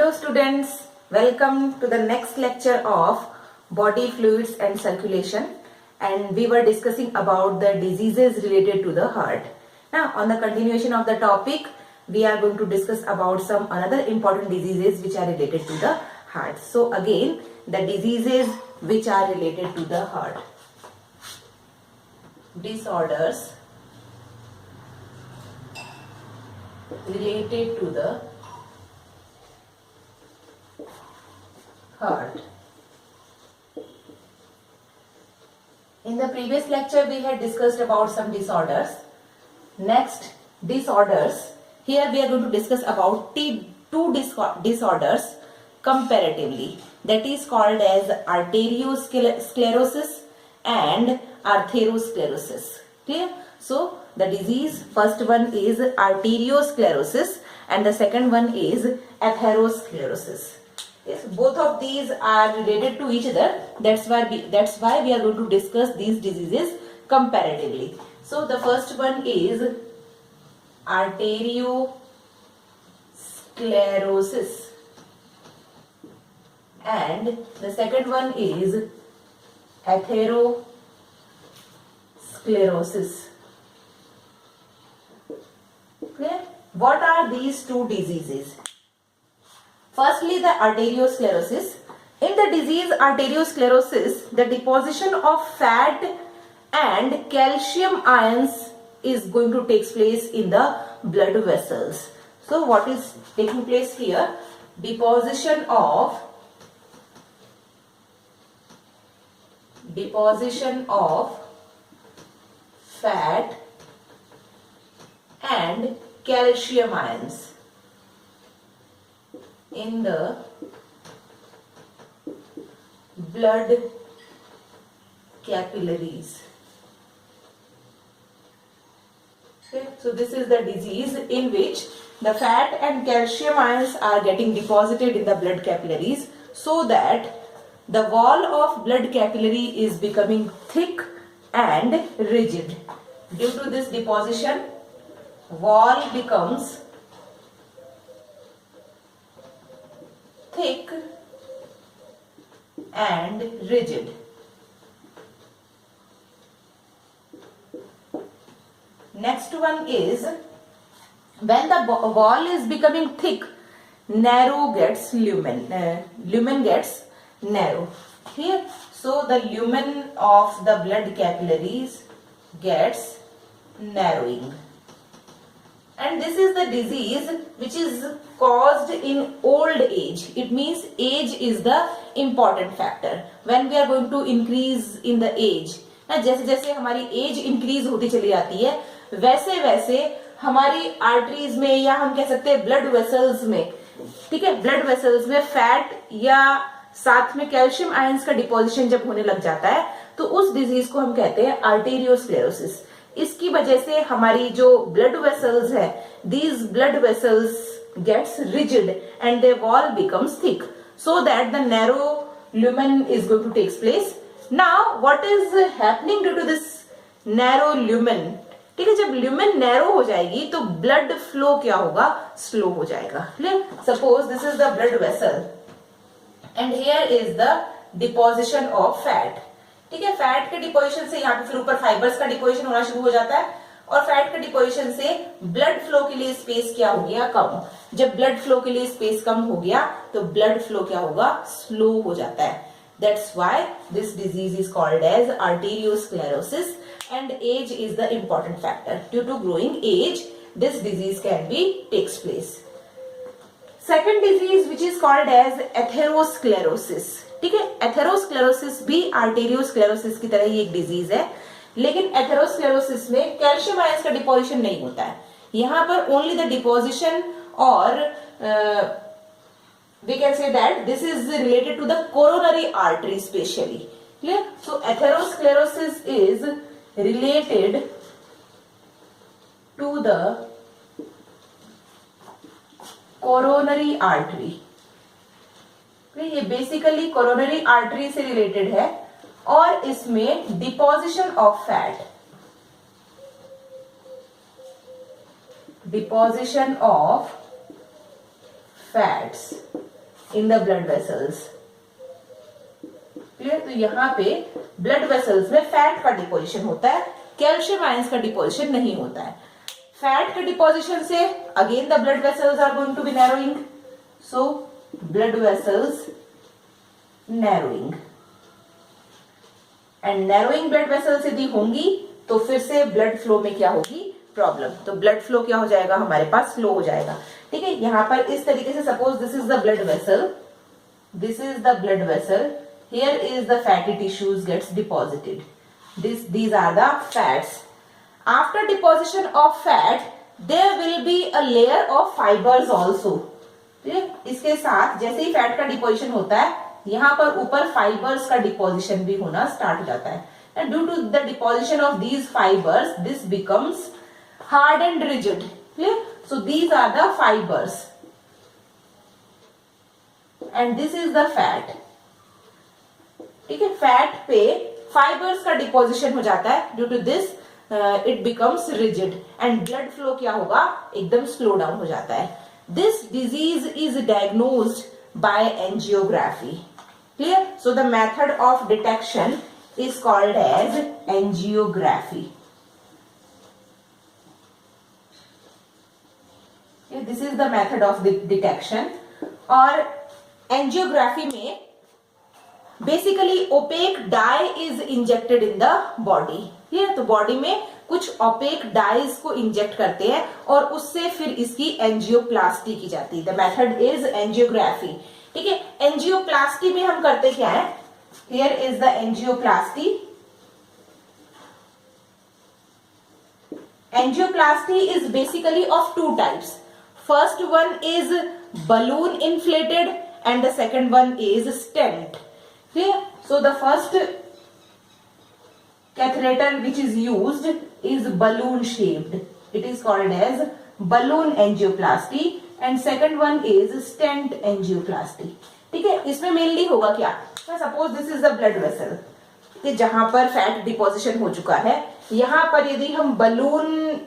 Hello students, welcome to the next lecture of body fluids and circulation, and we were discussing about the diseases related to the heart. Now on the continuation of the topic, we are going to discuss about some another important diseases which are related to the heart. So again, the diseases which are related to the heart. Disorders related to the heart. In the previous lecture we had discussed about some disorders. Next, disorders. Here we are going to discuss about two disorders comparatively. That is called as arteriosclerosis and atherosclerosis. Clear? So the disease, first one is arteriosclerosis and the second one is atherosclerosis. Yes, both of these are related to each other. That's why we are going to discuss these diseases comparatively. So the first one is arteriosclerosis and the second one is atherosclerosis. Clear? What are these two diseases? Firstly, the arteriosclerosis. In the disease arteriosclerosis, the deposition of fat and calcium ions is going to take place in the blood vessels. So, what is taking place here? Deposition of fat and calcium ions in the blood capillaries. Okay, so this is the disease in which the fat and calcium ions are getting deposited in the blood capillaries, so that the wall of blood capillary is becoming thick and rigid. Due to this deposition, wall becomes thick and rigid. Next one is, when the wall is becoming thick, narrow gets lumen. Lumen gets narrow. Here, so the lumen of the blood capillaries gets narrowing. And this is the disease which is caused in old age. It means age is the important factor. When we are going to increase in the age, जैसे जैसे हमारी as increase होती चली जाती है, वैसे वैसे हमारी आर्टरीज में, या हम कह सकते हैं ब्लड वेसल्स में, ठीक है, ब्लड वेसल्स में फैट या साथ में कैल्शियम आयंस का डिपोजिशन जब होने लग जाता है, तो उस डिजीज को हम कहते हैं आर्टेरियोस्क्लेरोसिस. इसकी वजह से हमारी जो ब्लड वेसल्स है, these blood vessels gets rigid and the wall becomes thick, so that the narrow lumen is going to take place. Now what is happening due to this narrow lumen? ठीक है, जब lumen narrow हो जाएगी तो blood flow क्या होगा? Slow हो जाएगा. Suppose this is the blood vessel and here is the deposition of fat. ठीक है, फैट के डिपोजिशन से यहाँ पे फिर ऊपर फाइबर्स का डिपोजिशन होना शुरू हो जाता है, और फैट के डिपोजिशन से ब्लड फ्लो के लिए स्पेस क्या हो गया? कम. जब ब्लड फ्लो के लिए स्पेस कम हो गया तो ब्लड फ्लो क्या होगा? स्लो हो जाता है. That's why this disease is called as arteriosclerosis and age is the important factor. Due to growing age this disease can be takes place. Second disease which is called as atherosclerosis. ठीक है, atherosclerosis भी arteriosclerosis की तरह ही एक disease है, लेकिन atherosclerosis में calcium ions का डिपोजिशन नहीं होता है. यहां पर ओनली द डिपोजिशन, और we can say that this is related to the coronary artery specially. Clear? So atherosclerosis is related to the coronary artery. ये बेसिकली कोरोनरी आर्टरी से रिलेटेड है, और इसमें deposition of fat, deposition of fats in the blood vessels. क्लियर? तो यहाँ पे ब्लड वेसल्स में फैट का डिपोजिशन होता है, कैल्शियम आयंस का डिपोजिशन नहीं होता है. फैट के डिपोजिशन से again the blood vessels are going to be narrowing, so blood vessels narrowing. And narrowing blood vessels यदि होंगी तो फिर से ब्लड फ्लो में क्या होगी? प्रॉब्लम. तो ब्लड फ्लो क्या हो जाएगा? हमारे पास स्लो हो जाएगा. ठीक है, यहां पर इस तरीके से suppose this is the blood vessel, this is the blood vessel, here is the fatty tissues gets deposited, these are the fats. After deposition of fat there will be a layer of fibers also. इसके साथ जैसे ही fat का deposition होता है यहां पर ऊपर fibres का डिपोजिशन भी होना स्टार्ट हो जाता है. and due to the deposition of these fibers this becomes hard and rigid. Clear? So these are the fibers and this is the fat. ठीक है, फैट पे फाइबर्स का डिपोजिशन हो जाता है. Due to this it becomes rigid and blood flow क्या होगा? एकदम स्लो डाउन हो जाता है. This disease is diagnosed by angiography. Clear? So the method of detection is called as angiography. This is the method of detection. और angiography में basically opaque dye is injected in the body. ठीक है, तो body में कुछ OPEC dies को inject करते हैं और उससे फिर इसकी एंजियोप्लास्टी की जाती है. The method is angiography. ठीक है, एंजियोप्लास्टी में हम करते क्या है? Here is the angioplasty. Angioplasty is basically of two types. First one is balloon inflated and the second one is stent. Clear? So the first catheter which is used is balloon shaped. It is called as balloon angioplasty and second one is stent angioplasty. ठीक है, इसमें mainly होगा क्या? Suppose this is the blood vessel कि जहां पर fat deposition हो चुका है, यहां पर यदि हम बलून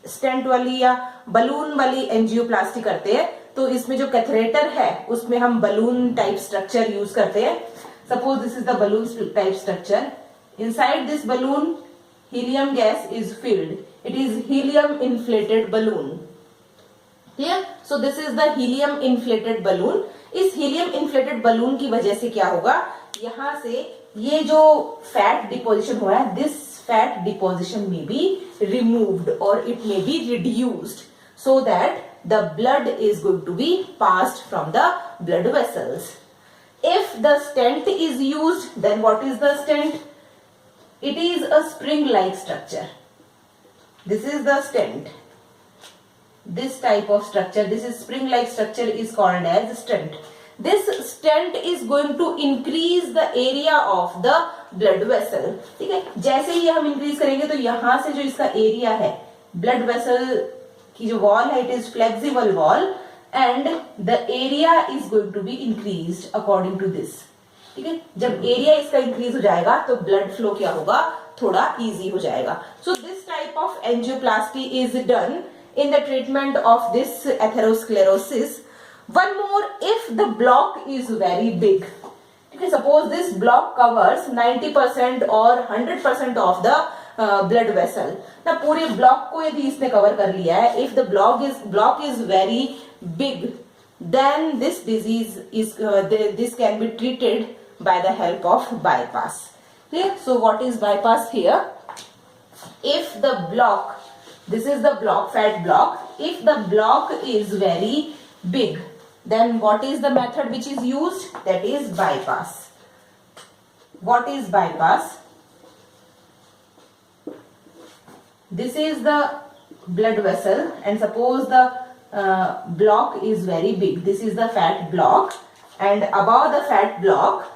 स्टेंट वाली या बलून वाली एंजियोप्लास्टी करते हैं तो इसमें जो कैथेटर है उसमें हम बलून टाइप स्ट्रक्चर यूज करते हैं. Suppose this is the balloon type structure. Inside this balloon helium gas is filled. It is helium inflated balloon. Clear? So this is the helium inflated balloon. इस helium inflated balloon की वजह से क्या होगा? यहां से ये जो फैट डिपोजिशन हुआ है this fat deposition may be removed or it may be reduced so that the blood is going to be passed from the blood vessels. If the stent is used, then what is the stent? It is a spring-like structure. This is the stent. This type of structure, this is spring-like structure is called as stent. This stent is going to increase the area of the blood vessel. ठीक है, जैसे ही हम increase करेंगे तो यहां से जो इसका एरिया है ब्लड वेसल की जो वॉल है it is flexible wall and the area is going to be increased according to this. ठीक है, जब एरिया इसका इंक्रीज हो जाएगा तो ब्लड फ्लो क्या होगा? थोड़ा इजी हो जाएगा. So this type of angioplasty is done in the treatment of this atherosclerosis. One more, if the block is very big. Okay, suppose this block covers 90% or 100% of the blood vessel. ना पूरे block को यदि इसने cover कर लिया है, if the block is very big, then this disease is this can be treated by the help of bypass. Clear? So what is bypass here? If the block, this is the block, fat block. If the block is very big, then what is the method which is used? That is bypass. What is bypass? This is the blood vessel and suppose the block is very big. This is the fat block and above the fat block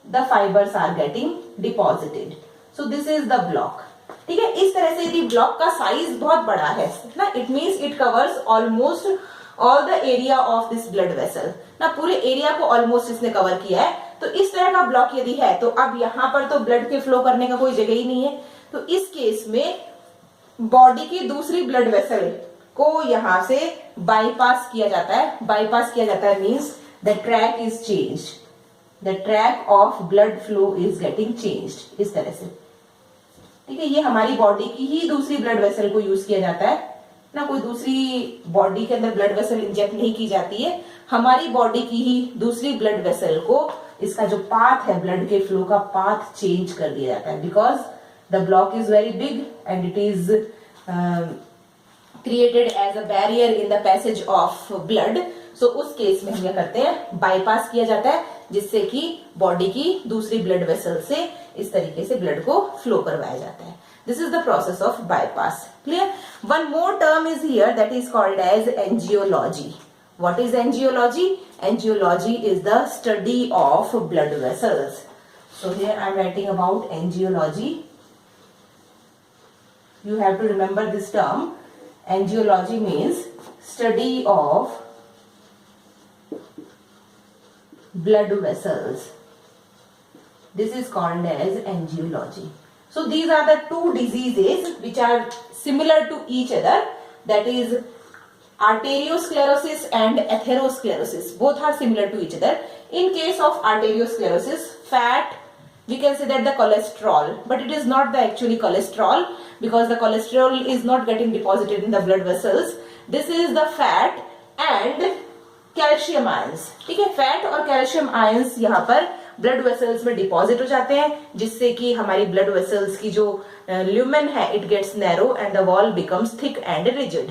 the fibers are getting deposited. So this is the block. ठीक है, इस तरह से यदि block का size बहुत बड़ा है ना, it means it covers almost all the area of this blood vessel. ना पूरे एरिया को ऑलमोस्ट इसने कवर किया है. तो इस तरह का ब्लॉक यदि है तो अब यहाँ पर तो ब्लड के फ्लो करने का कोई जगह ही नहीं है. तो इस केस में बॉडी की दूसरी ब्लड वेसल को यहाँ से बाईपास किया जाता है. बाईपास किया जाता है means the track is changed, the track of blood flow is getting changed. इस तरह से, ठीक है. ये हमारी बॉडी की ही दूसरी ब्लड वेसल को यूज किया जाता है ना, कोई दूसरी बॉडी के अंदर ब्लड वेसल इंजेक्ट नहीं की जाती है. हमारी बॉडी की ही दूसरी ब्लड वेसल को इसका जो पाथ है, ब्लड के फ्लो का पाथ चेंज कर दिया जाता है, because the block is very big and it is created as a barrier in the passage of blood. So उस केस में हम क्या करते हैं, बाईपास किया जाता है, जिससे कि बॉडी की दूसरी ब्लड वेसल से इस तरीके से ब्लड को फ्लो करवाया जाता है. This is the process of bypass. Clear? One more term is here that is called as angiology. What is angiology? Angiology is the study of blood vessels. So here I am writing about angiology. You have to remember this term. Angiology means study of blood vessels. This is called as angiology. So these are the two diseases which are similar to each other, that is arteriosclerosis and atherosclerosis. Both are similar to each other. In case of arteriosclerosis, fat, we can say that the cholesterol, but it is not the actually cholesterol, because the cholesterol is not getting deposited in the blood vessels. This is the fat and calcium ions. ठीक है, fat और calcium ions यहाँ पर blood vessels में deposit हो जाते हैं, जिससे कि हमारी ब्लड वेसल्स की जो ल्यूमेन है it gets narrow and the wall becomes thick and rigid.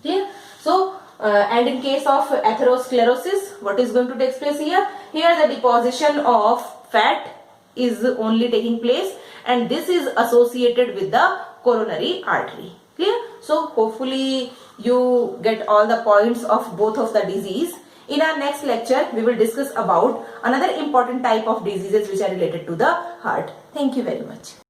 Clear? So and in case of atherosclerosis, what is going to take place here? Here the deposition of fat is only taking place, and this is associated with the coronary artery. Clear? So hopefully you get all the points of both of the disease. In our next lecture, we will discuss about another important type of diseases which are related to the heart. Thank you very much.